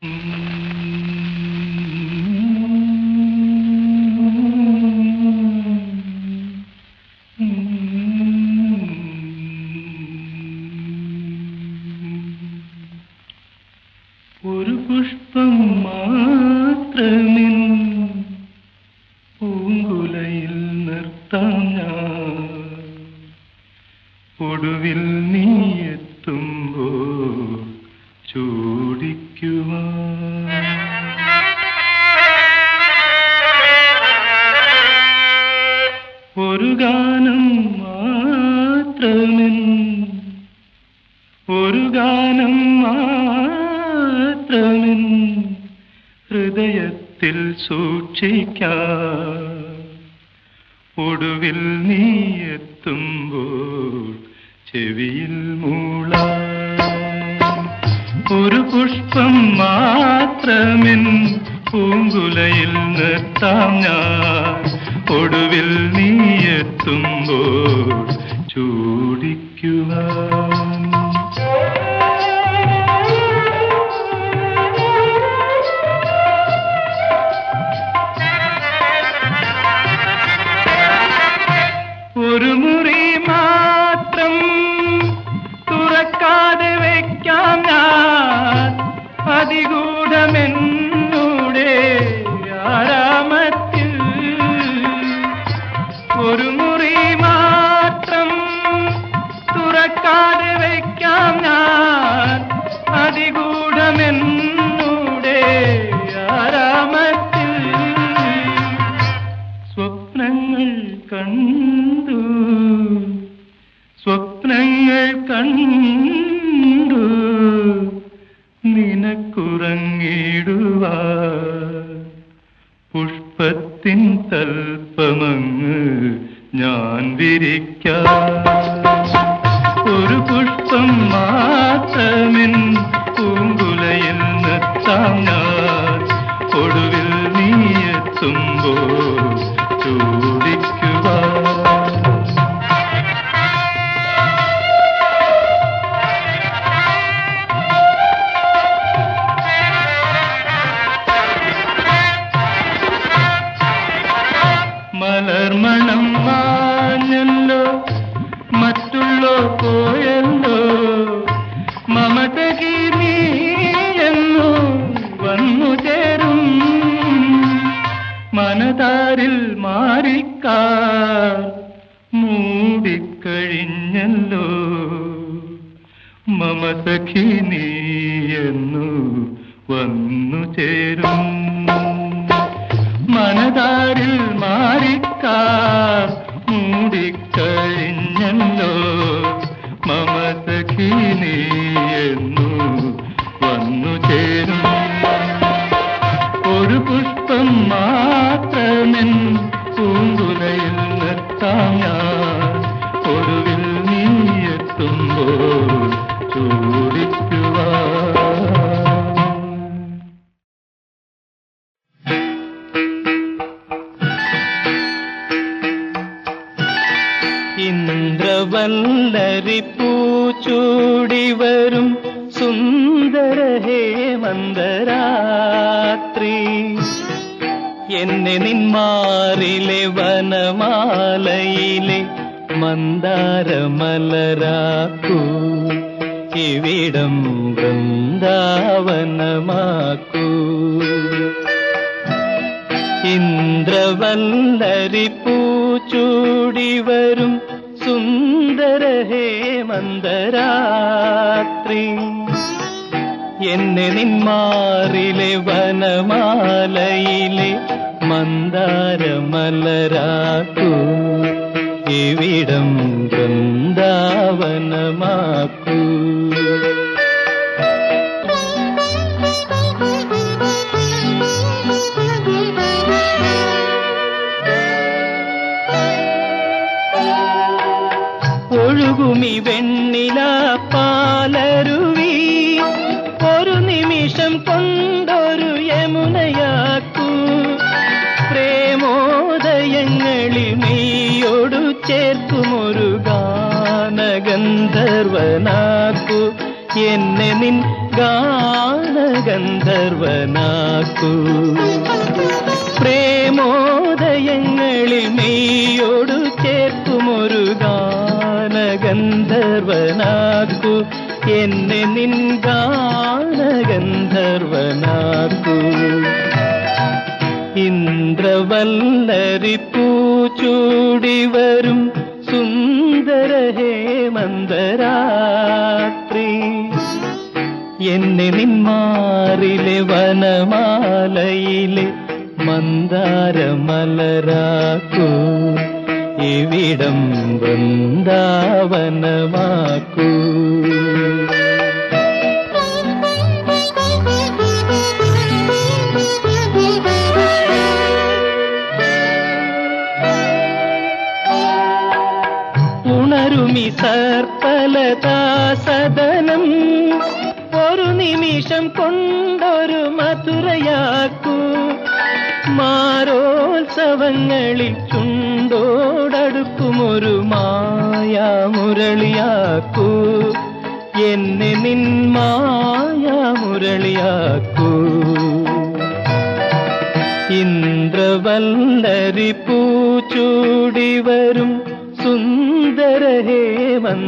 ഒരു പുഷ്പം മാത്രമിൻ പൂങ്കുലയിൽ നിർത്താം ഞാൻ. ഒടുവിൽ നീ എത്തുമ്പോൾ ചൂടിക്കുവാൻ. ഒരു ഗാനം മാത്രമിൻ, ഒരു ഗാനം മാത്രമിൻ ഹൃദയത്തിൽ സൂക്ഷിക്കാം. ഒടുവിൽ നീ എത്തുമ്പോൾ ചെവിയിൽ മൂളാം. ഒരു പുഷ്പം മാത്രമിൻ പൂങ്കുലയിൽ നിർത്താം ഞാൻ. ഒടുവിൽ നീ എത്തുമ്പോൾ ചൂടിക്കുവാൻ. ഒരു മുറി മാത്രം തുറക്കാതെ വയ്ക്കാം ഞാൻ. അതിഗൂഢമെന്നൂടെ ആരാമത്തിൽ. ഒരു മുറി മാത്രം തുറക്കാതെ വയ്ക്കാം ഞാൻ. അതിഗൂഢമെന്നൂടെ ആരാമത്തിൽ. സ്വപ്നങ്ങൾ കണ്ടു, സ്വപ്നങ്ങൾ കണ്ടു നിനക്കുറങ്ങിടുവാൻ. പുഷ്പത്തിൻ തൽപ്പമങ്ങ് ഞാൻ വിരിക്കാം. ഒരു പുഷ്പം മാത്രമിൻ പൂങ്കുലയിൽ നിർത്താം ഞാൻ. ഒടുവിൽ നീ എത്തുമ്പോൾ ചൂടിക്കുവാൻ. മലർമണം മാഞ്ഞല്ലോ, മറ്റുള്ളോ പോയല്ലോ. മമതകി നീ എന്നു വന്നു ചേരും. മനതാരിൽ മാറിക്കാർ മൂടിക്കഴിഞ്ഞല്ലോ. മമതകി നീ എന്നു വന്നു ചേരും. മനതാരിൽ മാറിക്കാർ മൂടിക്കഴിഞ്ഞല്ലോ. മമതകി നീ എന്നു വന്നു ചേരും. ഒരു പുഷ്പം മാത്രമിൻ പൂങ്കുലയിൽ നിർത്താം ഞാൻ. ഒടുവിൽ നീ എത്തുമ്പോൾ ചൂടിക്കുവാൻ. ഇന്ദ്രവല്ലരി പൂച്ചൂടി വരും സുന്ദര ഹേമന്തരാത്രി. എന്നെ നിന്മാറിലെ വനമാലയിലെ മന്ദാരമലരാക്കൂ. ഇവിടം വൃന്ദാവനമാക്കൂ. ഇന്ദ്രവല്ലരി പൂച്ചൂടി വരും സുന്ദര ഹേമന്തരാത്രി. എന്നെ നിന്മാറിലെ വനമാലയിലെ മന്ദാരമലരാക്കൂ. ഇവിടം വൃന്ദാവനമാക്കൂ. ഒഴുകുമി വെണ്ണില പാലരുവി ഒരു നിമിഷം കൊണ്ടൊരു യമുനയാക്കൂ. പ്രേമോദയങ്ങളിൽ നീയോടു ചേർക്കുമൊരു ഗാനഗന്ധർവനാക്കൂ. എന്നെ നിൻ ഗാനഗന്ധർവനാക്കൂ. പ്രേമോദയങ്ങളിൽ മെയ്യോടു ചേർക്കുമൊരു ഗാനഗന്ധർവനാക്കൂ. എന്നെ നിൻ ഗാനഗന്ധർവനാക്കൂ. ഇന്ദ്രവല്ലരി പൂച്ചൂടി വരും സുന്ദര ഹേമന്തരാത്രി. എന്നെ നിന്മാറിലെ വനമാലയിലെ മന്ദാരമലരാക്കൂ. ഇവിടം വൃന്ദാവനമാക്കൂ. ഉണരുമി സർപ്പലതാസദനം ഒരു നിമിഷം കൊണ്ടൊരു മധുരയാക്കൂ. മാരോത്സവങ്ങളിൽ ചുണ്ടോടടുക്കുമൊരു മായാമുരളിയാക്കൂ. എന്നെ നിൻ മായാമുരളിയാക്കൂ. ഇന്ദ്രവല്ലരി പൂച്ചൂടി വരും സുന്ദര ഹേമന്തരാത്രി.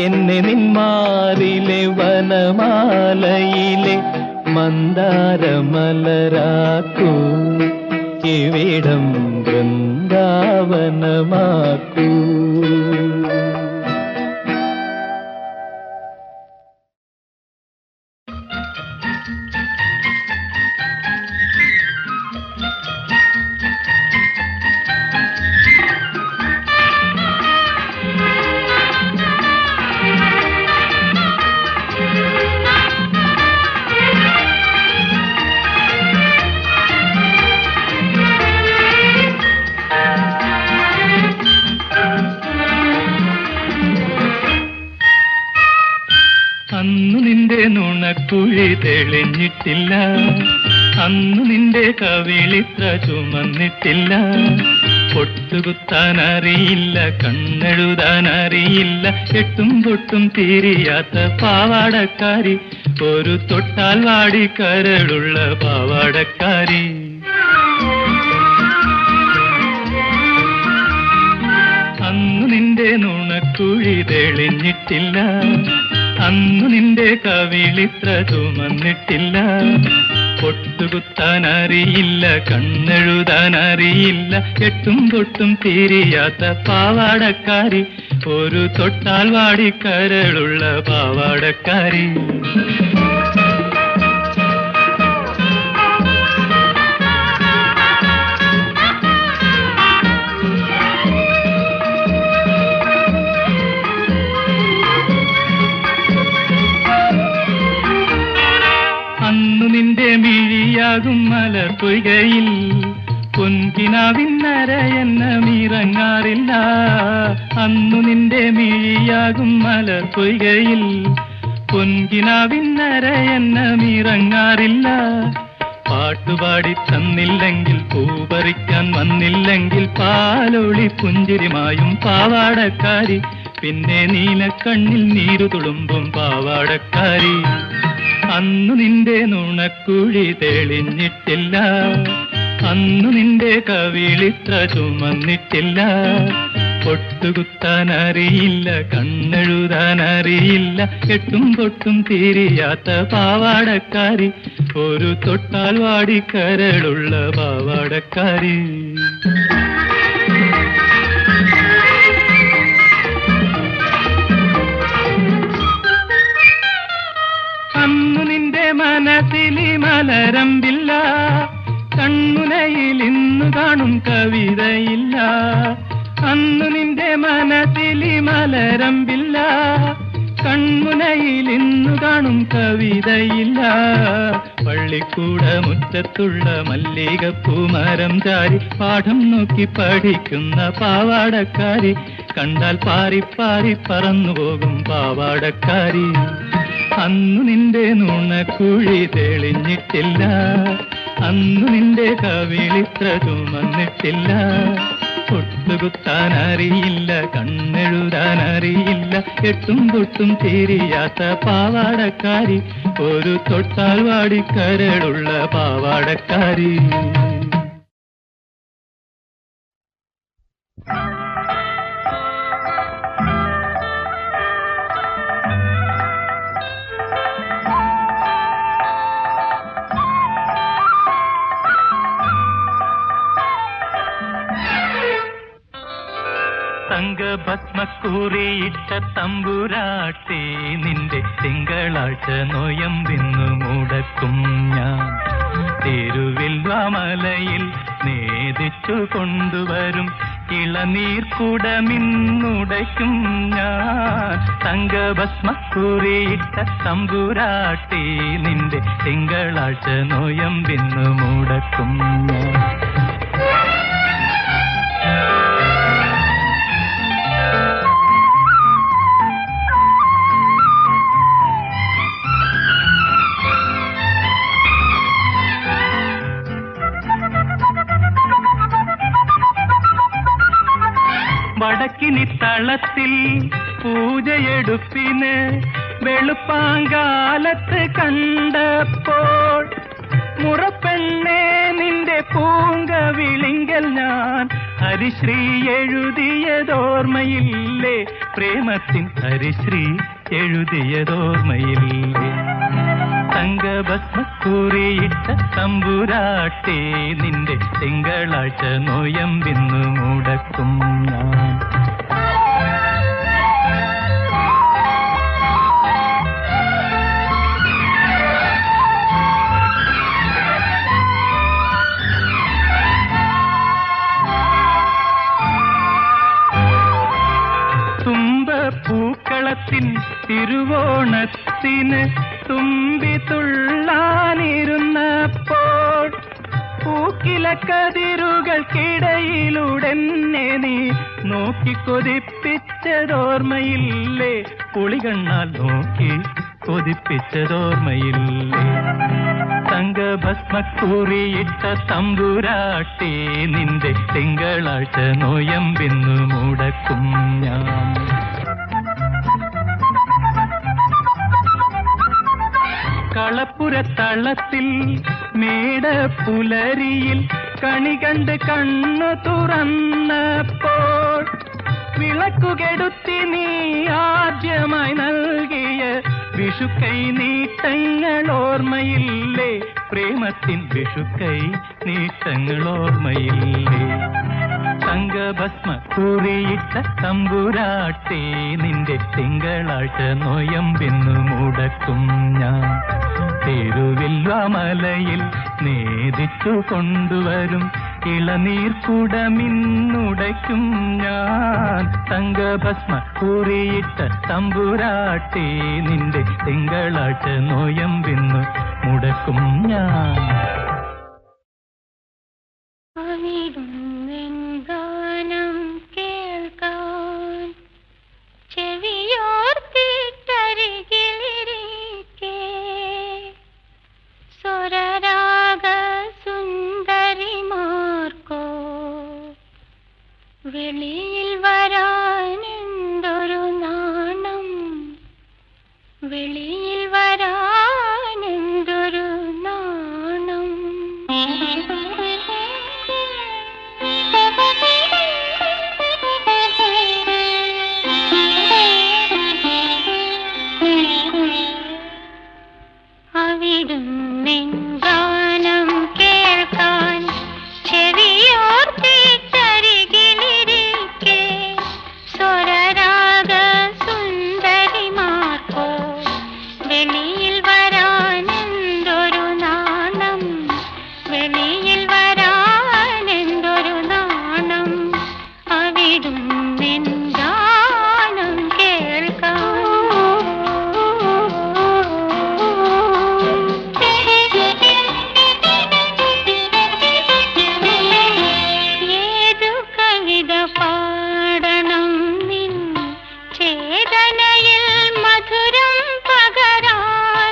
എന്നെ നിന്മാറിലെ വനമാലയിലെ മന്ദാരമലരാക്കൂ. ഇവിടം വൃന്ദാവനമാക്കൂ. അന്നു നിന്റെ നുണക്കുഴി തെളിഞ്ഞിട്ടില്ല, അന്നു നിന്റെ കവിളിത്ര ചുമന്നിട്ടില്ല. പൊട്ടുകുത്താൻ അറിയില്ല, കണ്ണെഴുതാൻ അറിയില്ല, എട്ടും പൊട്ടും തീരിയാത്ത പാവാടക്കാരി, ഒരു തൊട്ടാൽ വാടി കരളുള്ള പാവാടക്കാരി. അന്നു നിന്റെ നുണക്കുഴി തെളിഞ്ഞിട്ടില്ല, അന്നു നിന്റെ കവിളിത്ര ചുമന്നിട്ടില്ല. പൊട്ടുകുത്താൻ അറിയില്ല, കണ്ണെഴുതാൻ അറിയില്ല, എട്ടും പൊട്ടും തീരിയാത്ത പാവാടക്കാരി, ഒരു തൊട്ടാൽ വാടി കരളുള്ള പാവാടക്കാരി. അന്നു നിന്റെ മിഴിയാകും മലർപ്പൊയ്കയിൽ പൊൻകിനാവിന്നരയെന്നമിറങ്ങാറില്ല. അന്നു നിന്റെ മിഴിയാകും മലർപ്പൊയ്കയിൽ പൊൻകിനാവിന്നരയെന്നമിറങ്ങാറില്ല. പാട്ടുപാടി തന്നില്ലെങ്കിൽ, പൂപറിക്കാൻ വന്നില്ലെങ്കിൽ, പാലൊളി പുഞ്ചിരിമായും പാവാടക്കാരി, പിന്നെ നീലക്കണ്ണിൽ നീരു തുളുമ്പും പാവാടക്കാരി. അന്നു നിന്റെ നുണക്കുഴി തെളിഞ്ഞിട്ടില്ല, അന്നു നിന്റെ കവിളിത്ര ചുമന്നിട്ടില്ല. പൊട്ടുകുത്താൻ അറിയില്ല, കണ്ണെഴുതാൻ അറിയില്ല, എട്ടും പൊട്ടും തീരിയാത്ത പാവാടക്കാരി, ഒരു തൊട്ടാൽ വാടി കരളുള്ള പാവാടക്കാരി. അന്നു നിന്റെ മനസ്സിലി മലരമ്പില്ല, കൺമുനയിൽ ഇന്നു കാണും കവിതയില്ല. അന്നു നിന്റെ മനസ്സിലി മലരമ്പില്ല, കൺമുനയിൽ ഇന്നു കാണും കവിതയില്ല. പള്ളിക്കൂട മുറ്റത്തുള്ള മല്ലികപ്പൂമരം ചാരി പാഠം നോക്കി പഠിക്കുന്ന പാവാടക്കാരി, കണ്ടാൽ പാറി പാറി പറന്നു പോകും പാവാടക്കാരി. അന്നു നിന്റെ നുണക്കുഴി തെളിഞ്ഞിട്ടില്ല, അന്നു നിന്റെ കവിളിത്ര ചുമന്നിട്ടില്ല. മുട്ടുകുത്താൻ അറിയില്ല, കണ്ണെഴുതാൻ അറിയില്ല, എട്ടും പൊട്ടും തിരിയാത്ത പാവാടക്കാരി, ഒരു തൊട്ടാൽ വാടിക്കരളുള്ള പാവാടക്കാരി. തങ്കഭസ്മക്കൂറിയിട്ട തമ്പുരാട്ടി, നിന്റെ തിങ്കളാഴ്ച നോയമ്പിന്നു മുടക്കും ഞാൻ. തിരുവില്വാമലയിൽ നേദിച്ചു കൊണ്ടുവരും ഇളനീർക്കുടമിന്നുടയ്ക്കും ഞാൻ. തങ്കഭസ്മക്കൂറിയിട്ട തമ്പുരാട്ടി, നിന്റെ തിങ്കളാഴ്ച നോയമ്പിന്നു മുടക്കും ഞാൻ. വടക്കിനി തളത്തിൽ പൂജയെടുപ്പിന് വെളുപ്പാങ്കാലത്ത് കണ്ടപ്പോൾ, മുറപ്പെണ്ണേ നിന്റെ പൂങ്കവിളിങ്കൽ ഞാൻ ഹരിശ്രീ എഴുതിയതോർമ്മയില്ലേ, പ്രേമത്തിൻ ഹരിശ്രീ എഴുതിയതോർമ്മയില്ലേ. തങ്കഭസ്മക്കൂറിയിട്ട തമ്പുരാട്ടി, നിന്റെ തിങ്കളാഴ്ച നോയമ്പിന്നു മുടക്കും ഞാൻ. തുമ്പപ്പൂക്കളത്തിൻ തിരുവോണത്തിന് തുമ്പി തുള്ളാനിരുന്നപ്പോൾ, പൂക്കിലക്കതിരുകൾക്കിടയിലൂടെന്നെ നീ നോക്കി കൊതിപ്പിച്ചതോർമ്മയില്ലേ, പുളികണ്ണാൽ നോക്കി കൊതിപ്പിച്ചതോർമ്മയില്ലേ. തങ്കഭസ്മക്കൂറിയിട്ട തമ്പുരാട്ടി, നിന്റെ തിങ്കളാഴ്ച നോയമ്പിന്നു മുടക്കും ഞാൻ. കളപ്പുരത്തളത്തിൽ മേടപ്പുലരിയിൽ കണി കണ്ട് കണ്ണു തുറന്നപ്പോൾ, വിളക്കുകെടുത്തി നീ ആദ്യമായി നൽകിയ വിഷുക്കൈ നീട്ടങ്ങൾ ഓർമ്മയില്ലേ, പ്രേമത്തിൻ വിഷുക്കൈ നീട്ടങ്ങൾ ഓർമ്മയില്ലേ. തങ്കഭസ്മക്കൂറിയിട്ട തമ്പുരാട്ടി, നിന്റെ തിങ്കളാഴ്ച നോയമ്പിന്നു മുടക്കും ഞാൻ. തിരുവില്വാമലയിൽ നേദിച്ചു കൊണ്ടുവരും ഇളനീർക്കുടമിന്നുടയ്ക്കും ഞാൻ. തങ്കഭസ്മക്കൂറിയിട്ട തമ്പുരാട്ടി, നിന്റെ തിങ്കളാഴ്ച നോയമ്പിന്നു മുടക്കും ഞാൻ. വെളിയിൽ വരാനെന്തൊരു നാണം, വെളിയിൽ വരാനെന്തൊരു നാണം. അവിടുന്നെൻ ഗാനം കേൾക്കാൻ ചെവിയോർത്തിട്ടരികിലിരിക്കെ, സ്വരരാഗ സുന്ദരിമാർക്കോ വെളിയിൽ വരാനെന്തൊരു നാണം, വെളിയിൽ വരാനെന്തൊരു നാണം. അവിടുന്നെൻ ഗാനം കേൾക്കാൻ. പാടണം നിൻ ചേതനയിൽ മധുരം പകരാൻ,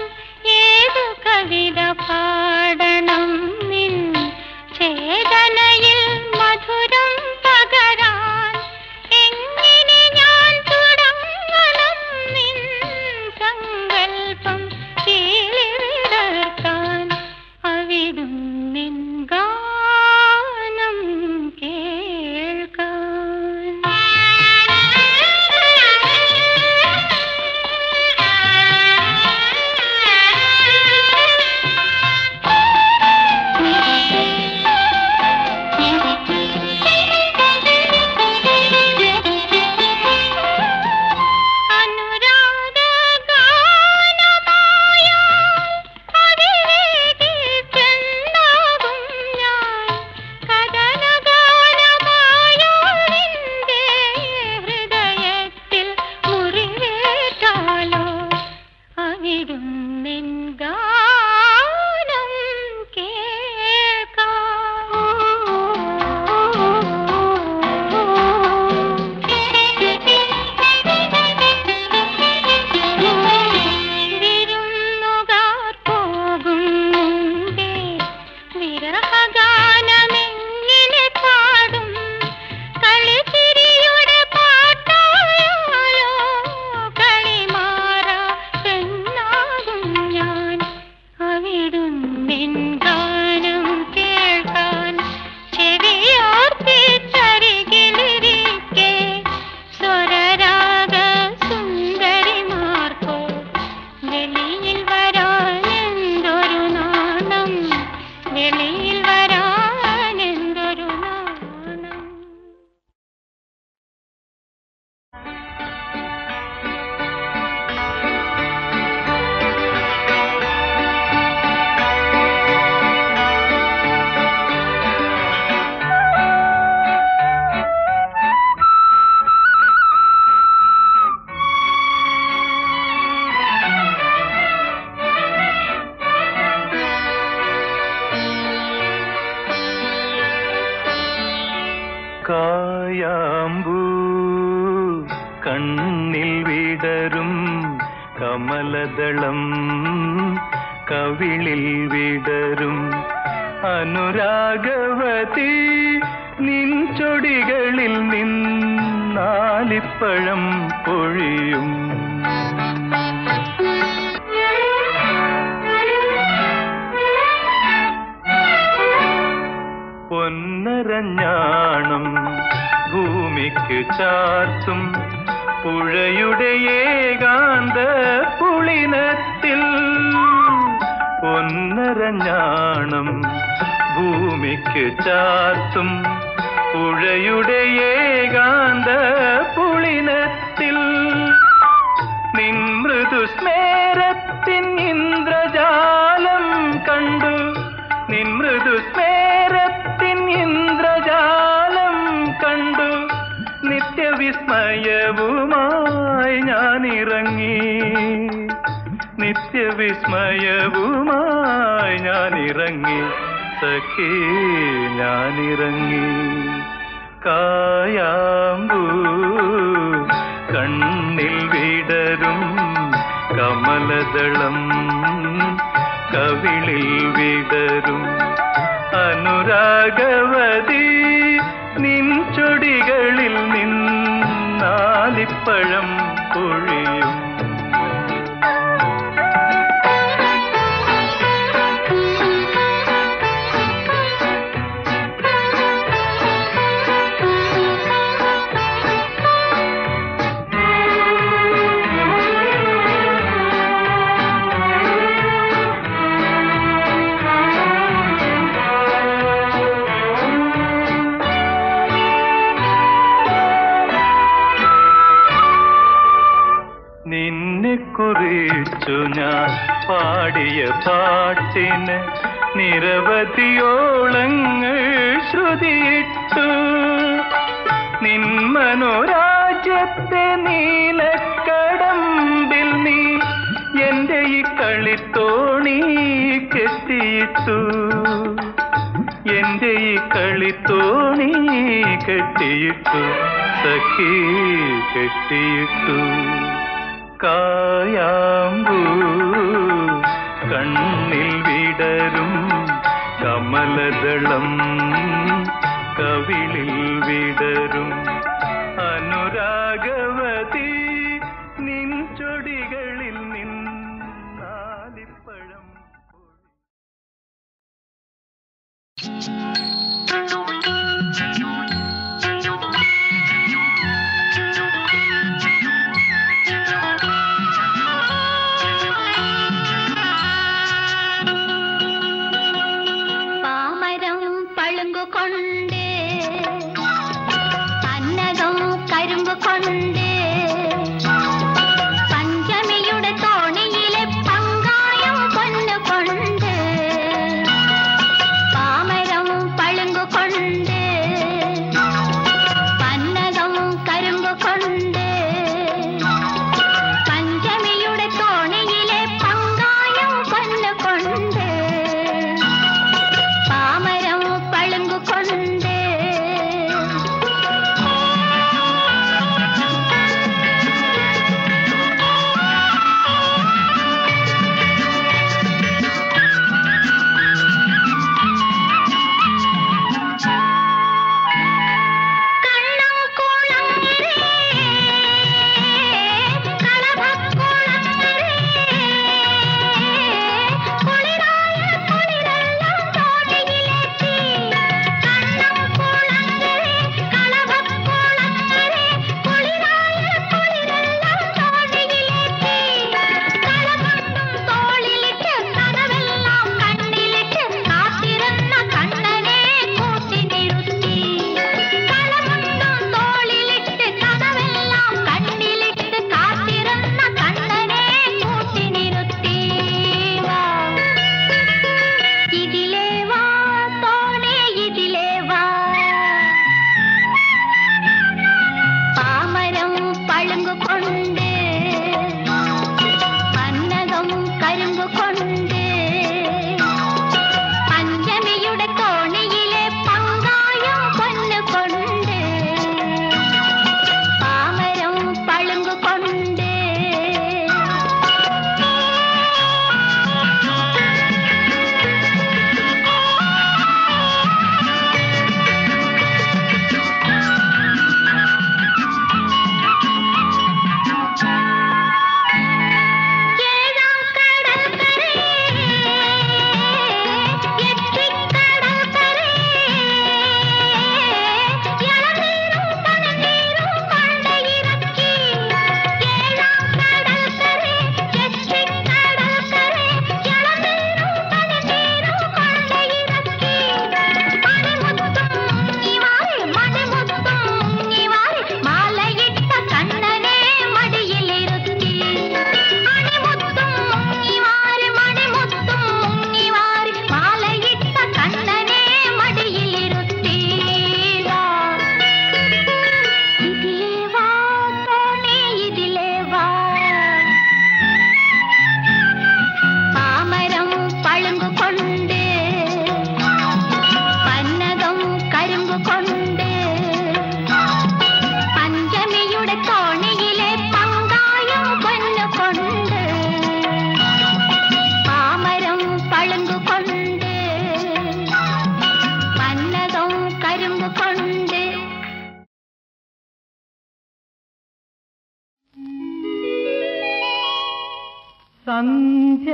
അവിടും നിൻ ഗാനം വിരുന്നുകാർ പോകുന്നുണ്ടേ വിരഹഗാനമെങ്ങനെ പാടും കളിച്ചിരിയുടെ പാട്ടായാലോ കളിമാറ പെണ്ണാകും ഞാൻ അവിടും നിൻ ഗാനം കേൾക്കാൻ ചെവിയോർത്തിച്ചരികിലിരിക്കെ സ്വരരാഗ സുന്ദരിമാർക്കോ വെളിയിൽ വരാനെന്തൊരു നാണം വെളിയിൽ വരാനെന്തൊരു നാണം. കായാമ്പൂ കണ്ണിൽ വിടരും കമലദളം കവിളിൽ വിടരും അനുരാഗവതി നിൻ ചൊടികളിൽ നിന്നാലിപ്പഴം പൊഴിയും പൊന്നരഞ്ഞാണം ഭൂമിക്ക് ചാർത്തും പുഴയുടെ ഏകാന്ത പുളിനത്തിൽ പൊന്നരഞ്ഞാണം ഭൂമിക്ക് ചാർത്തും പുഴയുടെ ഏകാന്ത പുളിനത്തിൽ നിൻ മൃദുസ്മേരത്തിൻ ഇന്ദ്രജാലം കണ്ടു നിൻ മൃദുസ്മേരത്തിൻ ഇന്ദ്രജാലം കണ്ടു നിത്യവിസ്മയവുമായി ഞാനിറങ്ങി നിത്യവിസ്മയവുമായി ഞാനിറങ്ങി സഖി ഞാനിറങ്ങി കായാമ്പൂ കണ്ണിൽ വിടരും കമലദളം കവിളിൽ വിടരും അനുരാഗവതി നിൻ ചൊടികളിൽ നിന്നാലിപ്പഴം പൊഴിയും കുറിച്ചു ഞാൻ പാടിയ പാട്ടിന് നിരവധിയോളങ്ങൾ ശ്രുതിയിട്ടു നിൻ മനോരാജ്യത്തെ നീലക്കടമ്പിൽ നീ എന്റെ ഈ കളിത്തോണി കെട്ടിയിട്ടു എന്റെ ഈ കളിത്തോണി കെട്ടിയിട്ടു സഖി കെട്ടിയിട്ടു കായാമ്പൂ കണ്ണിൽ വിടരും കമലദളം കവിളിൽ വിടരും അനുരാഗവതി നിൻ ചൊടികളിൽ നിന്നാലിപ്പഴം പഴ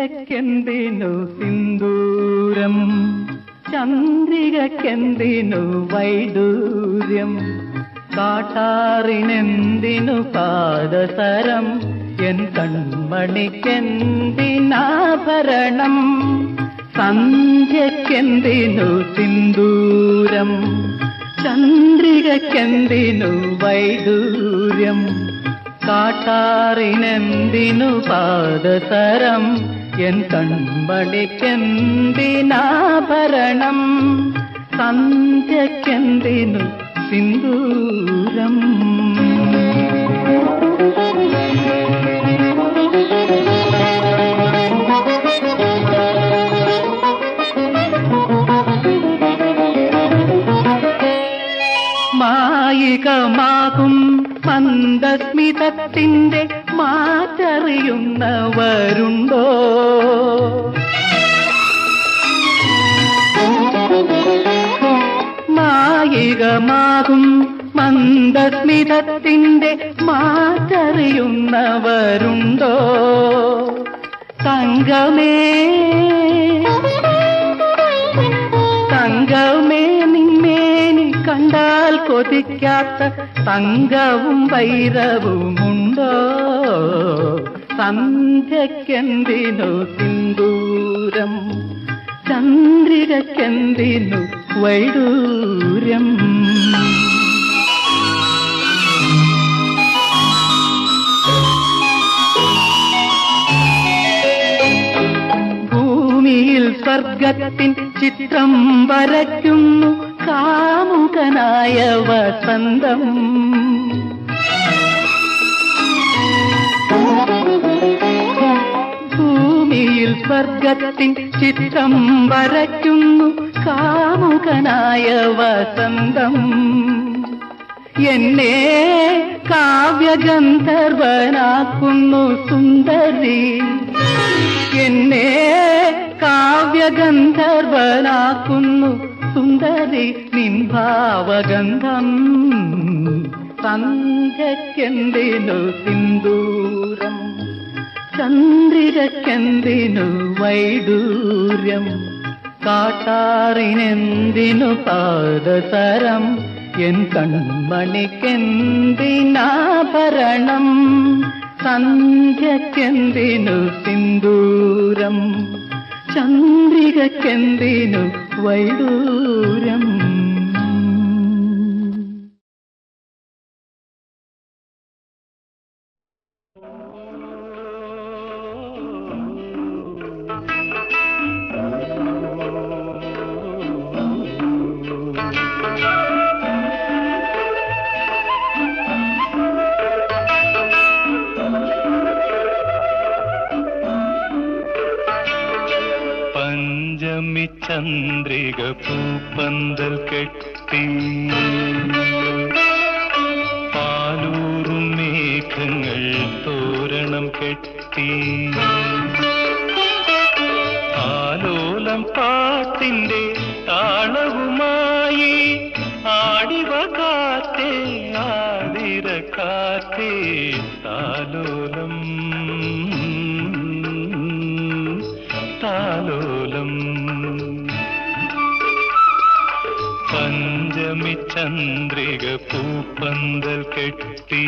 സന്ധ്യക്കെന്തിനു സിന്ദൂരം, ചന്ദ്രികക്കെന്തിനു വൈഡൂര്യം, കാട്ടാറിനെന്തിനു പാദസരം, എൻ കൺമണിക്കെന്തിനാഭരണം. സന്ധ്യക്കെന്തിനു സിന്ദൂരം, ചന്ദ്രികക്കെന്തിനു വൈഡൂര്യം, കാട്ടാറിനെന്തിനു പാദസരം, എൻ കൺമണിക്കെന്തിനാഭരണം. സന്ധ്യക്കെന്തിനു സിന്ദൂരം. മായികമാകും മന്ദസ്മിതത്തിൻ്റെ മാറ്ററിയുന്നവരുണ്ടോ? മായികമാകും മന്ദസ്മിതത്തിൻ്റെ മാറ്ററിയുന്നവരുണ്ടോ? തങ്കമേ തങ്കമേ നിന്നേനി കണ്ടാൽ കൊതിക്കാത്ത തങ്കവും വൈരവുമുണ്ടോ? സന്ധ്യക്കെന്തിനു സിന്ദൂരം, ചന്ദ്രികക്കെന്തിനു വൈഡൂര്യം. ഭൂമിയിൽ സ്വർഗത്തിൻ ചിത്രം വരയ്ക്കുന്നു കാമുകനായ വസന്തം. ഭൂമിയിൽ സ്വർഗത്തിൻ ചിത്രം വരയ്ക്കുന്നു കാമുകനായ വസന്തം. എന്നെ കാവ്യഗന്ധർവനാക്കുന്നു സുന്ദരി, എന്നെ കാവ്യഗന്ധർവനാക്കുന്നു സുന്ദരി നിൻ ഭാവഗന്ധം. സന്ധ്യക്കെന്തിനു സിന്ദൂരം, ചന്ദ്രികക്കെന്തിനു വൈഡൂര്യം, കാട്ടാറിനെന്തിനു പാദസരം, എൻ കൺമണിക്കെന്തിനാഭരണം. സന്ധ്യക്കെന്തിനു സിന്ദൂരം, ചന്ദ്രികക്കെന്തിനു വൈഡൂര്യം. പഞ്ചമി ചന്ദ്രിക പൂപ്പന്തൽ കെട്ടി, പാലൂറും മേഘങ്ങൾ തോരണം കെട്ടി, ആലോലം പാട്ടിന്റെ താളവുമായി ആടിവ കാറ്റേ ആതിര കാറ്റേ താലോലം താലോലം. പഞ്ചമി ചന്ദ്രിക പൂപ്പന്തൽ കെട്ടി,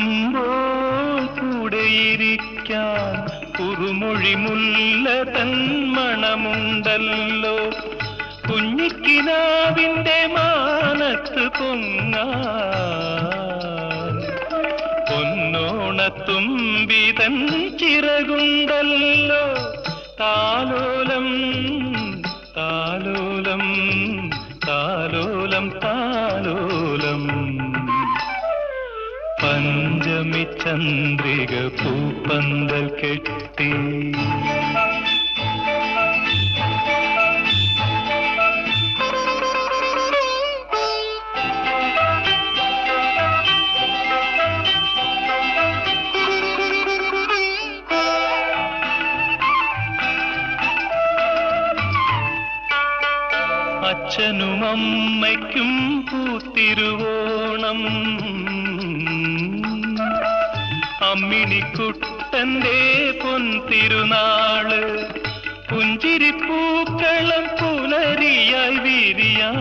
കുഞ്ഞുറങ്ങുമ്പോൾ കൂടെയിരിക്കാൻ കുറുമൊഴി മുല്ല തന്മണമുണ്ടല്ലോ, കുഞ്ഞിക്കിനാവിന്റെ മാനത്ത് പൊങ്ങാൻ പൊന്നോണത്തുമ്പിതൻ ചിറകുണ്ടല്ലോ. താലോലം താലോലം താലോലം താലോലം. പഞ്ചമി ചന്ദ്രിക പൂപ്പന്തൽ കെട്ടി, അമ്മയ്ക്കും പൂത്തിരുവോണം, അമ്മിണിക്കുട്ടന്റെ പൊൻതിരുനാള്, പുഞ്ചിരിപ്പൂക്കളം പുലരിയായി വിരിയാൻ.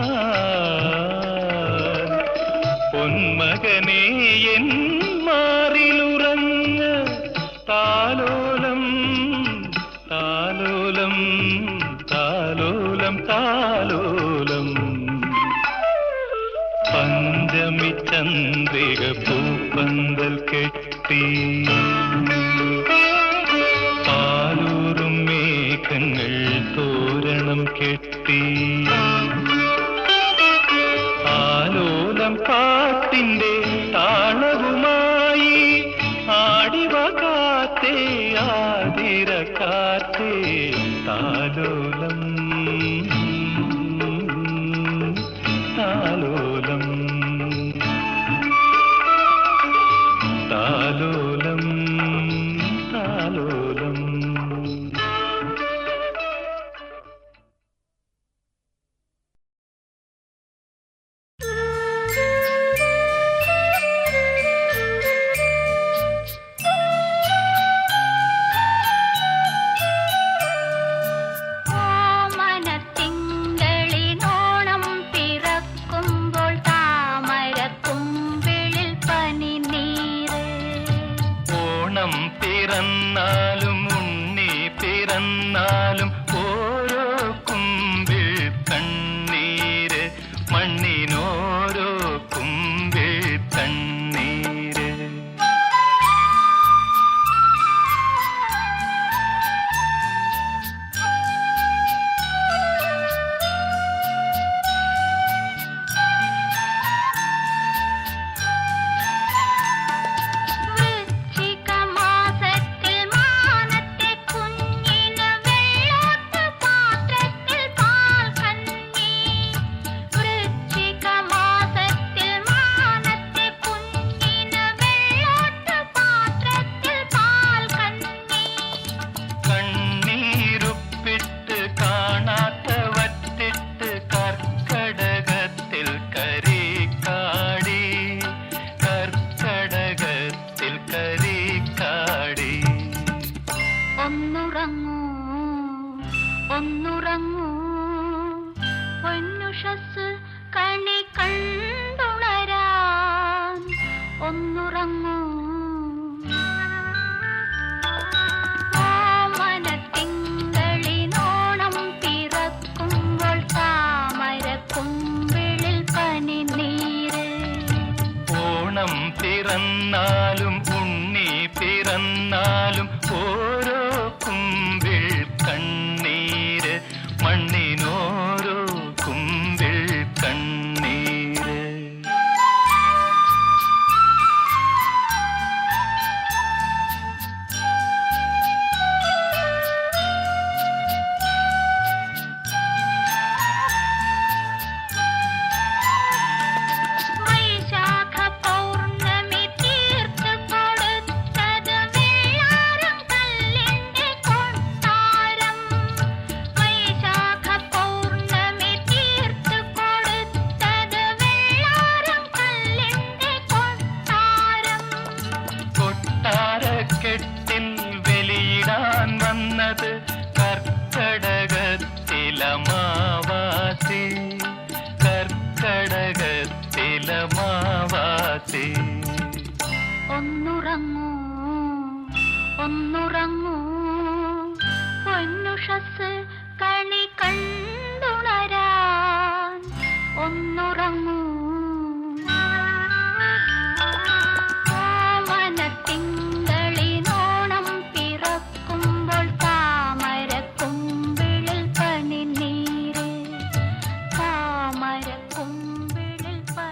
പൊന്മകനെ എൻ മാറിലുറങ്ങ്, താലോലം താലോലം താലോലം താലോലം. പഞ്ചമി ചന്ദ്രിക പൂപ്പന്തൽ കെട്ടി, പാലൂറും മേഘങ്ങൾ തോരണം കെട്ടി. ആലോലം പാട്ടിന്റെ താളവുമായി ആടിവ കാത്തേ, ആതിര കാത്തേ, താലോലം താലോലം താലോലം താലോലം. പിറന്നാലും ഉണ്ണി പിറന്നാലും ഓരോ കുമ്പിൾ കണ്ണീര്, മണ്ണിനോരോ കുമ്പിൾ കണ്ണീര്. ഒന്നുറങ്ങൂ പൊന്നുഷസ് കണി കണ്ടുണരാൻ, ഒന്നുറങ്ങൂ. ഓമനത്തിങ്കളിനോണം പിറക്കുമ്പോൾ താമരക്കുമ്പിളിൽ പനിനീര്. ഓണം പിറന്നാലും ഉണ്ണി പിറന്നാലും ഓരോ കുമ്പിൾ കണ്ണീര്, മണ്ണിനോരോ കുമ്പിൾ കണ്ണീര്. വൈശാഖ പൗർണമി തീർത്ത് കൊടുത്തത് വെള്ളാരം കല്ലിന്റെ കൊട്ടാരം. വൈശാഖ പൗർണമി തീർത്ത് കൊടുത്തത് വെള്ളാരം കല്ലിന്റെ കൊട്ടാരം. കൊട്ടാരക്കെട്ടിൽ വെളിയിടാൻ വന്നത് കർക്കടകത്തിലമാവാസി, കർക്കടകത്തിലമാവാസി. ഒന്നുറങ്ങൂ ഒന്നുറങ്ങൂ പൊന്നുഷസ്